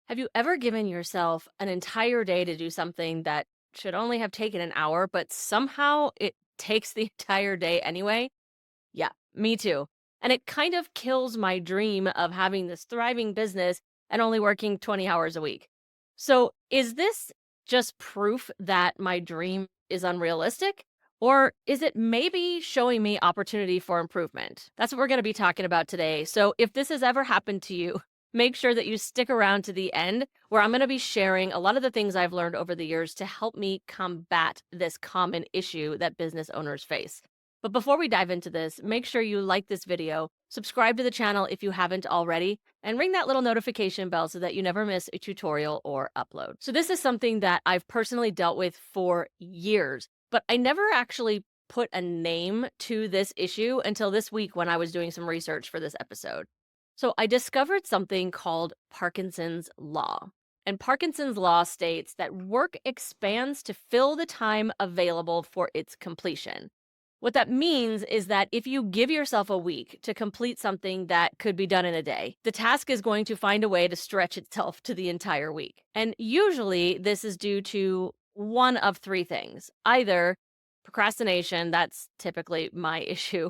Have you ever given yourself an entire day to do something that should only have taken an hour, but somehow it takes the entire day anyway? Yeah, me too. And it kind of kills my dream of having this thriving business and only working 20 hours a week. So, is this just proof that my dream is unrealistic? Or is it maybe showing me opportunity for improvement? That's what we're going to be talking about today. So, if this has ever happened to you, make sure that you stick around to the end, where I'm going to be sharing a lot of the things I've learned over the years to help me combat this common issue that business owners face. But before we dive into this, make sure you like this video, subscribe to the channel if you haven't already, and ring that little notification bell so that you never miss a tutorial or upload. So this is something that I've personally dealt with for years, but I never actually put a name to this issue until this week when I was doing some research for this episode. So I discovered something called Parkinson's Law. And Parkinson's Law states that work expands to fill the time available for its completion. What that means is that if you give yourself a week to complete something that could be done in a day, the task is going to find a way to stretch itself to the entire week. And usually this is due to one of three things: either procrastination, that's typically my issue,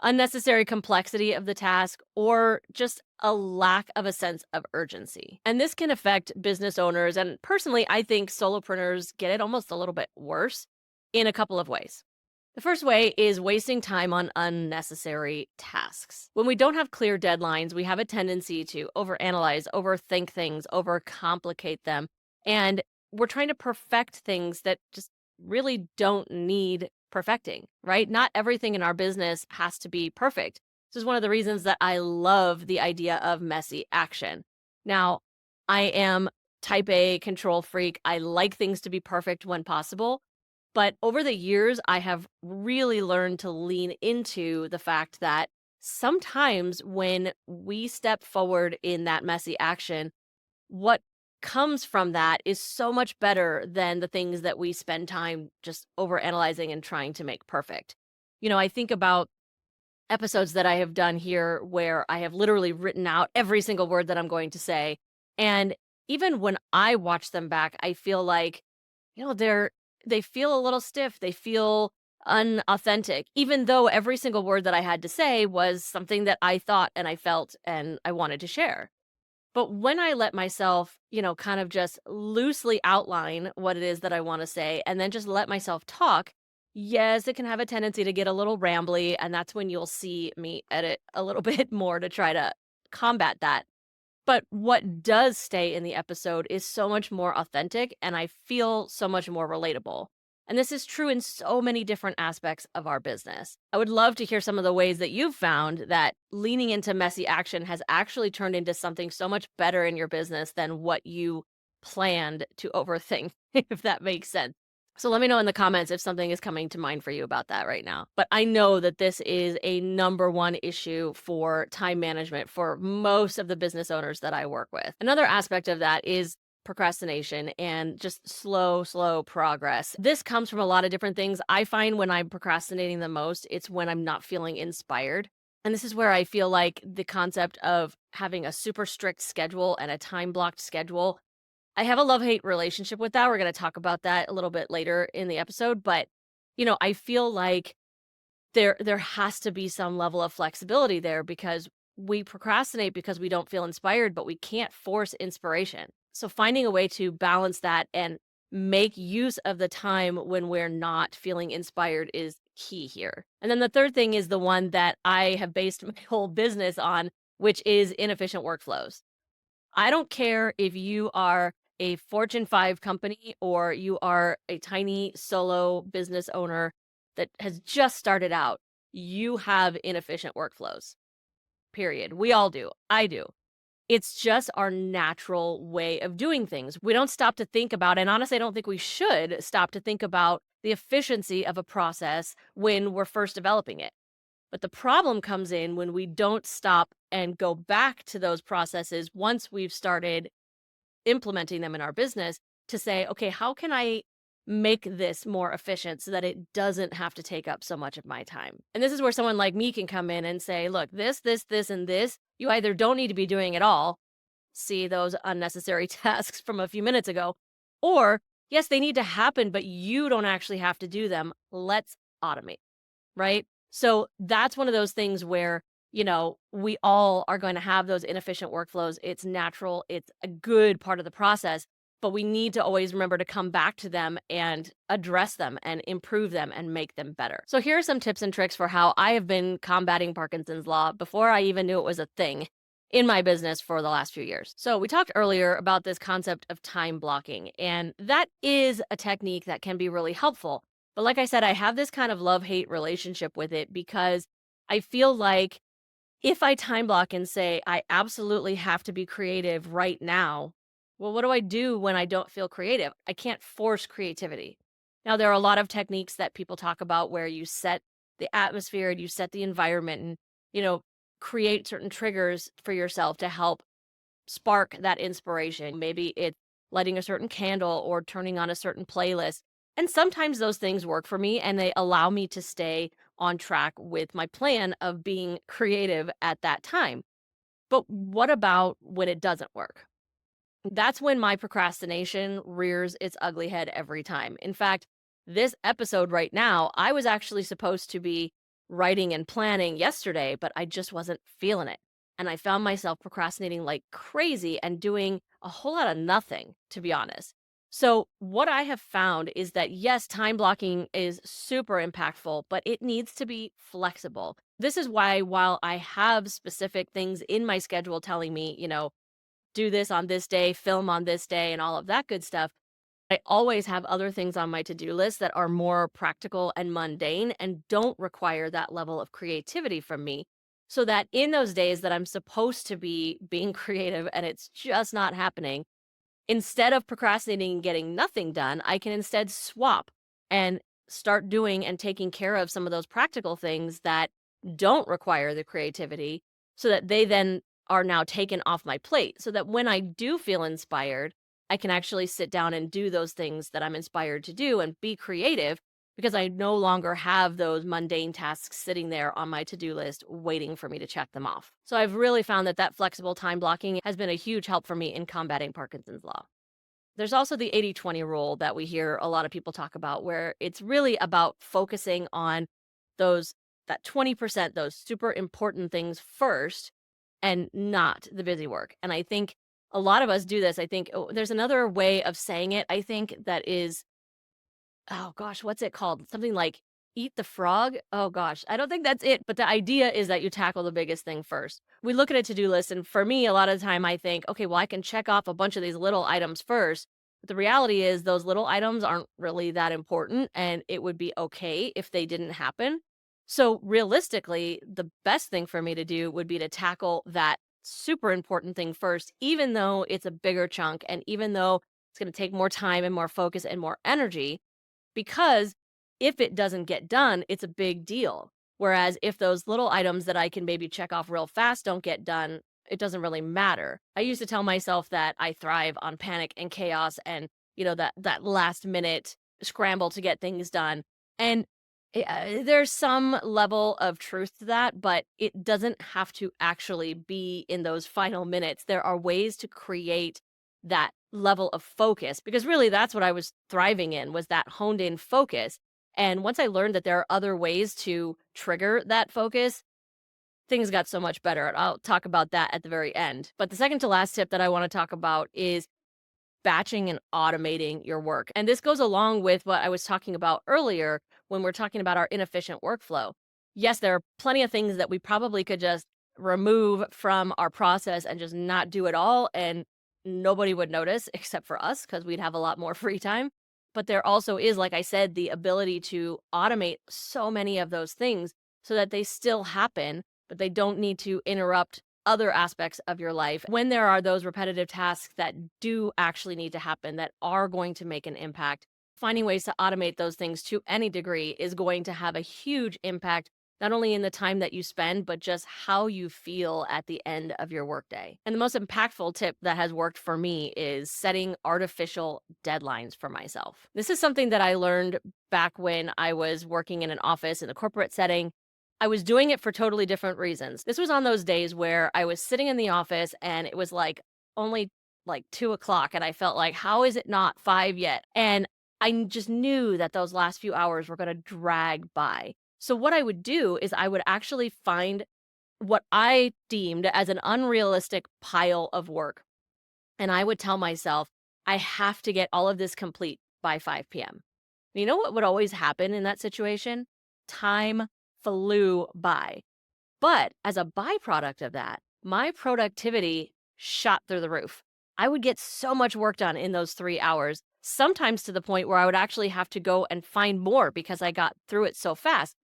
unnecessary complexity of the task, or just a lack of a sense of urgency. And this can affect business owners. And personally, I think solopreneurs get it almost a little bit worse in a couple of ways. The first way is wasting time on unnecessary tasks. When we don't have clear deadlines, we have a tendency to overanalyze, overthink things, overcomplicate them, and we're trying to perfect things that just really don't need perfecting, right? Not everything in our business has to be perfect. This is one of the reasons that I love the idea of messy action. Now, I am type A control freak. I like things to be perfect when possible. But over the years, I have really learned to lean into the fact that sometimes when we step forward in that messy action, what comes from that is so much better than the things that we spend time just over analyzing and trying to make perfect. I think about episodes that I have done here where I have literally written out every single word that I'm going to say. And even when I watch them back, I feel like, they feel a little stiff. They feel unauthentic, even though every single word that I had to say was something that I thought and I felt and I wanted to share. But when I let myself, kind of just loosely outline what it is that I want to say and then just let myself talk, yes, it can have a tendency to get a little rambly. And that's when you'll see me edit a little bit more to try to combat that. But what does stay in the episode is so much more authentic, and I feel so much more relatable. And this is true in so many different aspects of our business. I would love to hear some of the ways that you've found that leaning into messy action has actually turned into something so much better in your business than what you planned to overthink, if that makes sense. So let me know in the comments if something is coming to mind for you about that right now. But I know that this is a number one issue for time management for most of the business owners that I work with. Another aspect of that is procrastination and just slow progress. This comes from a lot of different things. I find when I'm procrastinating the most, it's when I'm not feeling inspired. And this is where I feel like the concept of having a super strict schedule and a time blocked schedule, I have a love-hate relationship with that. We're going to talk about that a little bit later in the episode, but I feel like there has to be some level of flexibility there because we procrastinate because we don't feel inspired, but we can't force inspiration. So finding a way to balance that and make use of the time when we're not feeling inspired is key here. And then the third thing is the one that I have based my whole business on, which is inefficient workflows. I don't care if you are a Fortune 5 company or you are a tiny solo business owner that has just started out, you have inefficient workflows, period. We all do. I do. It's just our natural way of doing things. We don't stop to think about, and honestly, I don't think we should stop to think about the efficiency of a process when we're first developing it. But the problem comes in when we don't stop and go back to those processes once we've started implementing them in our business to say, okay, how can I make this more efficient so that it doesn't have to take up so much of my time? And this is where someone like me can come in and say, look, this, and this, you either don't need to be doing at all, see those unnecessary tasks from a few minutes ago. Or, yes, they need to happen, but you don't actually have to do them. Let's automate, right? So that's one of those things where, we all are going to have those inefficient workflows. It's natural, it's a good part of the process, but we need to always remember to come back to them and address them and improve them and make them better. So here are some tips and tricks for how I have been combating Parkinson's law before I even knew it was a thing in my business for the last few years. So we talked earlier about this concept of time blocking, and that is a technique that can be really helpful. But like I said, I have this kind of love-hate relationship with it because I feel like if I time block and say, I absolutely have to be creative right now, well, what do I do when I don't feel creative? I can't force creativity. Now, there are a lot of techniques that people talk about where you set the atmosphere and you set the environment and, you know, create certain triggers for yourself to help spark that inspiration. Maybe it's lighting a certain candle or turning on a certain playlist. And sometimes those things work for me and they allow me to stay on track with my plan of being creative at that time. But what about when it doesn't work? That's when my procrastination rears its ugly head every time. In fact, this episode right now, I was actually supposed to be writing and planning yesterday, but I just wasn't feeling it. And I found myself procrastinating like crazy and doing a whole lot of nothing, to be honest. So, what I have found is that yes, time blocking is super impactful, but it needs to be flexible. This is why, while I have specific things in my schedule telling me, do this on this day, film on this day, and all of that good stuff, I always have other things on my to-do list that are more practical and mundane and don't require that level of creativity from me. So that in those days that I'm supposed to be being creative and it's just not happening, instead of procrastinating and getting nothing done, I can instead swap and start doing and taking care of some of those practical things that don't require the creativity so that they then are now taken off my plate. So that when I do feel inspired, I can actually sit down and do those things that I'm inspired to do and be creative because I no longer have those mundane tasks sitting there on my to-do list waiting for me to check them off. So I've really found that flexible time blocking has been a huge help for me in combating Parkinson's law. There's also the 80-20 rule that we hear a lot of people talk about where it's really about focusing on those that 20%, those super important things first and not the busy work. And I think a lot of us do this. I think there's another way of saying it. I think that is, oh gosh, what's it called? Something like eat the frog? Oh gosh, I don't think that's it. But the idea is that you tackle the biggest thing first. We look at a to-do list, and for me, a lot of the time I think, okay, well, I can check off a bunch of these little items first. But the reality is those little items aren't really that important, and it would be okay if they didn't happen. So realistically, the best thing for me to do would be to tackle that super important thing first, even though it's a bigger chunk and even though it's going to take more time and more focus and more energy because if it doesn't get done, it's a big deal. Whereas if those little items that I can maybe check off real fast don't get done, it doesn't really matter. I used to tell myself that I thrive on panic and chaos and, that last minute scramble to get things done. And there's some level of truth to that, but it doesn't have to actually be in those final minutes. There are ways to create that level of focus because really that's what I was thriving in was that honed in focus. And once I learned that there are other ways to trigger that focus, things got so much better. And I'll talk about that at the very end. But the second to last tip that I want to talk about is batching and automating your work. And this goes along with what I was talking about earlier when we're talking about our inefficient workflow. Yes, there are plenty of things that we probably could just remove from our process and just not do it all. And nobody would notice except for us because we'd have a lot more free time. But there also is, like I said, the ability to automate so many of those things so that they still happen, but they don't need to interrupt other aspects of your life. When there are those repetitive tasks that do actually need to happen, that are going to make an impact, finding ways to automate those things to any degree is going to have a huge impact, not only in the time that you spend, but just how you feel at the end of your workday. And the most impactful tip that has worked for me is setting artificial deadlines for myself. This is something that I learned back when I was working in an office in a corporate setting. I was doing it for totally different reasons. This was on those days where I was sitting in the office and it was like only like 2 o'clock and I felt like, how is it not 5 yet? And just knew that those last few hours were going to drag by. So what I would do is I would actually find what I deemed as an unrealistic pile of work. And I would tell myself, I have to get all of this complete by 5 p.m. You know what would always happen in that situation? Time flew by. But as a byproduct of that, my productivity shot through the roof. I would get so much work done in those 3 hours, sometimes to the point where I would actually have to go and find more because I got through it so fast.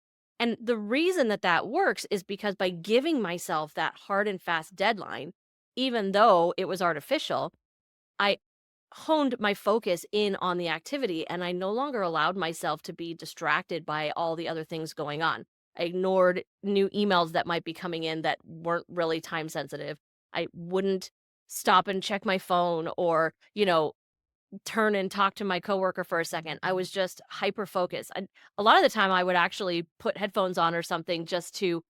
And the reason that that works is because by giving myself that hard and fast deadline, even though it was artificial, I honed my focus in on the activity and I no longer allowed myself to be distracted by all the other things going on. I ignored new emails that might be coming in that weren't really time sensitive. I wouldn't stop and check my phone or, turn and talk to my coworker for a second. I was just hyper focused. A lot of the time I would actually put headphones on or something just to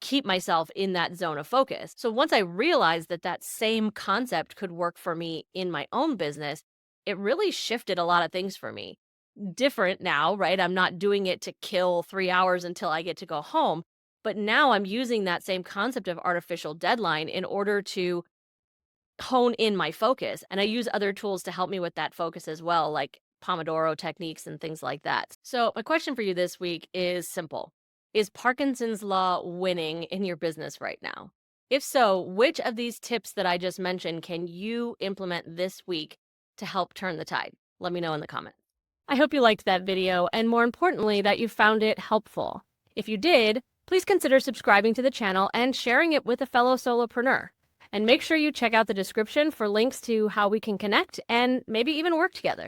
keep myself in that zone of focus. So once I realized that that same concept could work for me in my own business, it really shifted a lot of things for me. Different now, right? I'm not doing it to kill 3 hours until I get to go home. But now I'm using that same concept of artificial deadline in order to hone in my focus. And I use other tools to help me with that focus as well, like Pomodoro techniques and things like that. So, my question for you this week is simple. Is Parkinson's law winning in your business right now? If so, which of these tips that I just mentioned can you implement this week to help turn the tide? Let me know in the comments. I hope you liked that video and more importantly, that you found it helpful. If you did, please consider subscribing to the channel and sharing it with a fellow solopreneur. And make sure you check out the description for links to how we can connect and maybe even work together.